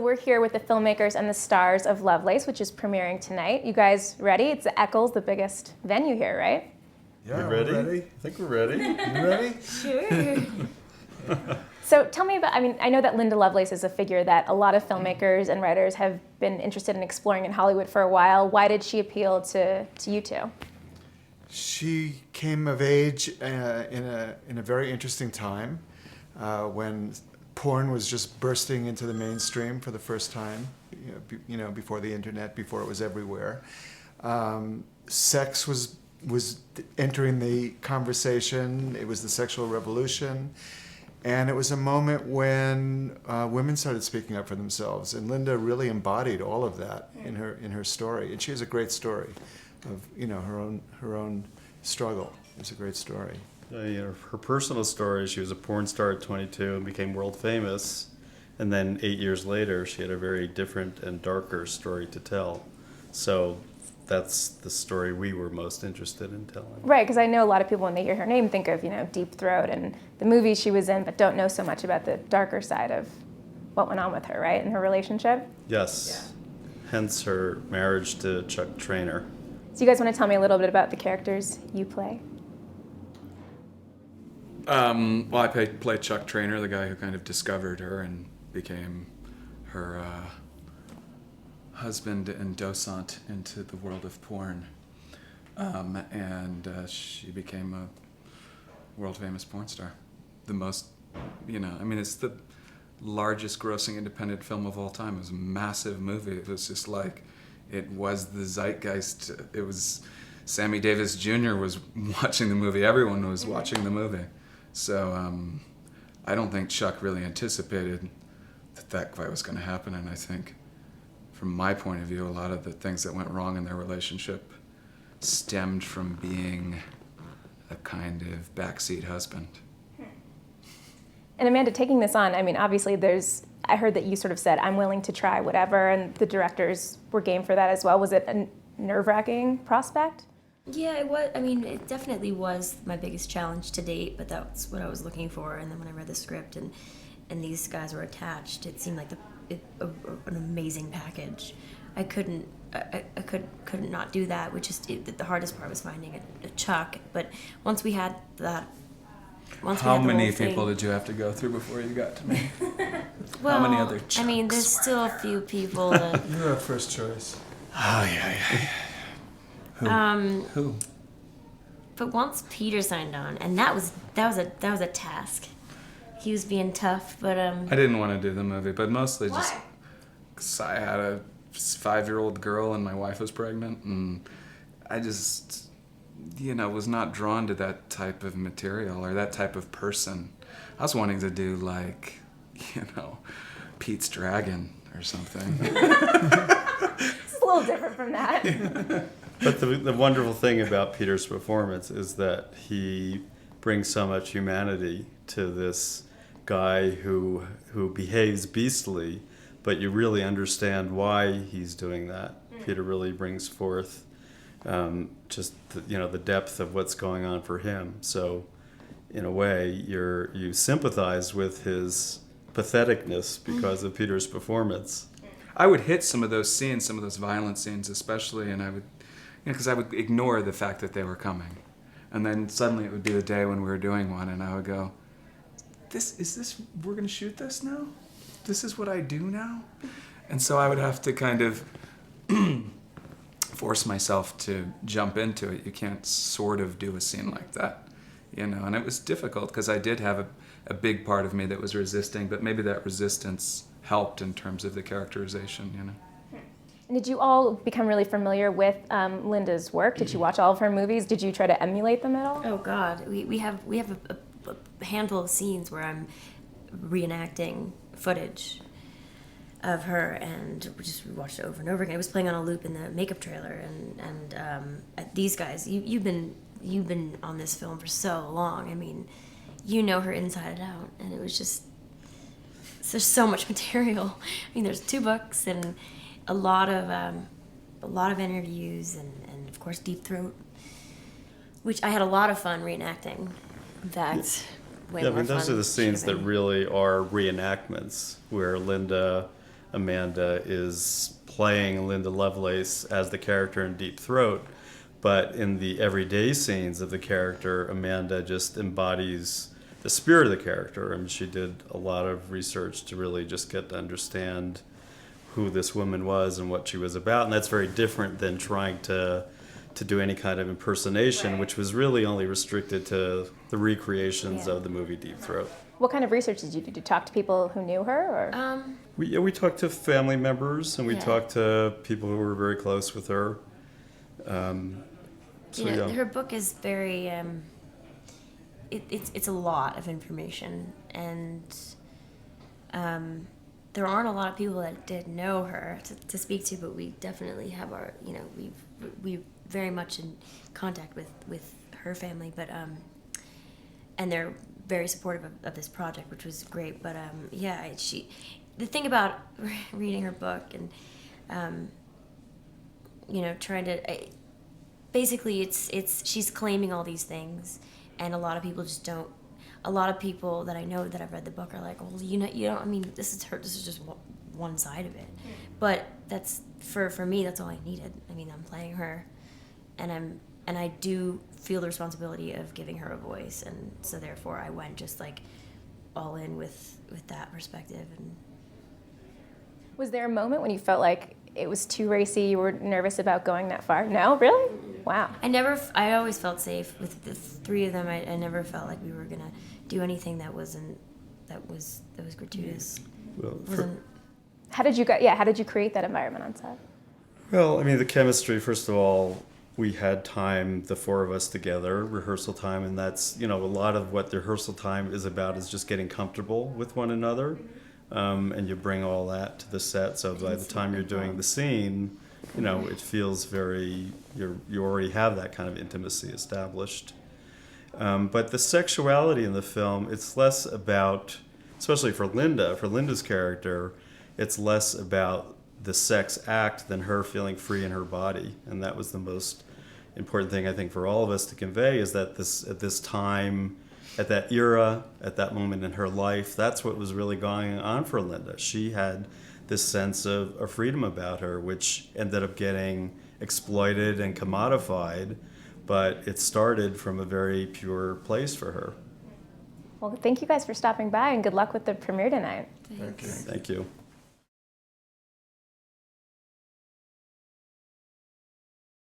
We're here with the filmmakers and the stars of Lovelace, which is premiering tonight. You guys ready? It's the Eccles, the biggest venue here, right? Yeah, we ready? ready? I think we're ready. You ready? Sure. So tell me about, I know that Linda Lovelace is a figure that a lot of filmmakers and writers have been interested in exploring in Hollywood for a while. Why did she appeal to you two? She came of age in a very interesting time when porn was just bursting into the mainstream for the first time, before the internet, before it was everywhere. Sex was entering the conversation. It was the sexual revolution. And it was a moment when women started speaking up for themselves. And Linda really embodied all of that in her story. And she has a great story of her own struggle. It's a great story. Her personal story, she was a porn star at 22 and became world famous. And then 8 years later, she had a very different and darker story to tell. So that's the story we were most interested in telling. Right, because I know a lot of people, when they hear her name, think of, Deep Throat and the movies she was in, but don't know so much about the darker side of what went on with her, right, in her relationship? Yes. Yeah. Hence her marriage to Chuck Traynor. So you guys want to tell me a little bit about the characters you play? Well, I play Chuck Traynor, the guy who kind of discovered her and became her husband and docent into the world of porn. And she became a world-famous porn star. The most, it's the largest grossing independent film of all time. It was a massive movie. It was just like, it was the zeitgeist. It was Sammy Davis Jr. was watching the movie. Everyone was watching the movie. So I don't think Chuck really anticipated that quite was going to happen. And I think, from my point of view, a lot of the things that went wrong in their relationship stemmed from being a kind of backseat husband. And Amanda, taking this on, obviously I heard that you sort of said, I'm willing to try whatever, and the directors were game for that as well. Was it a nerve-wracking prospect? Yeah, it was. It definitely was my biggest challenge to date, but that's what I was looking for. And then when I read the script and these guys were attached, it seemed like an amazing package. I couldn't not do that, which is the hardest part was finding a Chuck. But once we had that, how many people did you have to go through before you got to me? Well, how many other Chucks there's still a few people that. You're our first choice. Oh yeah. Who? But once Peter signed on, and that was a task. He was being tough, but I didn't want to do the movie, but mostly just because I had a 5-year-old girl and my wife was pregnant, and I just, was not drawn to that type of material or that type of person. I was wanting to do Pete's Dragon or something. It's a little different from that. But the wonderful thing about Peter's performance is that he brings so much humanity to this guy who behaves beastly, but you really understand why he's doing that. Peter really brings forth just the depth of what's going on for him. So in a way, you sympathize with his patheticness because of Peter's performance. I would hit some of those scenes, some of those violent scenes especially, and I would, because I would ignore the fact that they were coming. And then suddenly it would be the day when we were doing one, and I would go, we're going to shoot this now? This is what I do now? And so I would have to kind of force myself to jump into it. You can't sort of do a scene like that, and it was difficult because I did have a big part of me that was resisting, but maybe that resistance helped in terms of the characterization, And did you all become really familiar with Linda's work? Did you watch all of her movies? Did you try to emulate them at all? Oh God, we have a handful of scenes where I'm reenacting footage of her, and we watched it over and over again. It was playing on a loop in the makeup trailer, and these guys, you've been on this film for so long. Her inside and out, and it was just there's so much material. There's 2 books and a lot of interviews, and of course Deep Throat, which I had a lot of fun reenacting. In fact, way more fun. Those are the scenes that really are reenactments, where Linda Amanda is playing Linda Lovelace as the character in Deep Throat, but in the everyday scenes of the character, Amanda just embodies the spirit of the character. I mean, she did a lot of research to really just get to understand who this woman was and what she was about, and that's very different than trying to do any kind of impersonation, which was really only restricted to the recreations of the movie Deep Throat. What kind of research did you do? Did you talk to people who knew her, or? We talked to family members, and we talked to people who were very close with her. Her book is very, it's a lot of information, and there aren't a lot of people that did know her to speak to, but we definitely have our, we very much in contact with her family, but and they're very supportive of this project, which was great. But the thing about reading her book and trying to basically it's she's claiming all these things, and a lot of people just don't. A lot of people that I know that have read the book are like, well, you don't. I mean, this is just one side of it, but that's for me. That's all I needed. I mean, I'm playing her, and I do feel the responsibility of giving her a voice, and so therefore I went just like all in with that perspective. And Was there a moment when you felt like it was too racy, you were nervous about going that far? No, really? Wow. I always felt safe with the three of them. I never felt like we were gonna do anything that was gratuitous. Well, How did you create that environment on set? Well, I mean, the chemistry, first of all, we had time, the four of us together, rehearsal time, and that's, a lot of what the rehearsal time is about is just getting comfortable with one another. And you bring all that to the set, so by the time you're doing the scene, it feels you already have that kind of intimacy established. But the sexuality in the film, it's less about, especially for Linda's character, it's less about the sex act than her feeling free in her body. And that was the most important thing, I think, for all of us to convey, is that at this time, at that era, at that moment in her life, that's what was really going on for Linda. She had this sense of freedom about her, which ended up getting exploited and commodified, but it started from a very pure place for her. Well, thank you guys for stopping by, and good luck with the premiere tonight. Thanks. Thank you.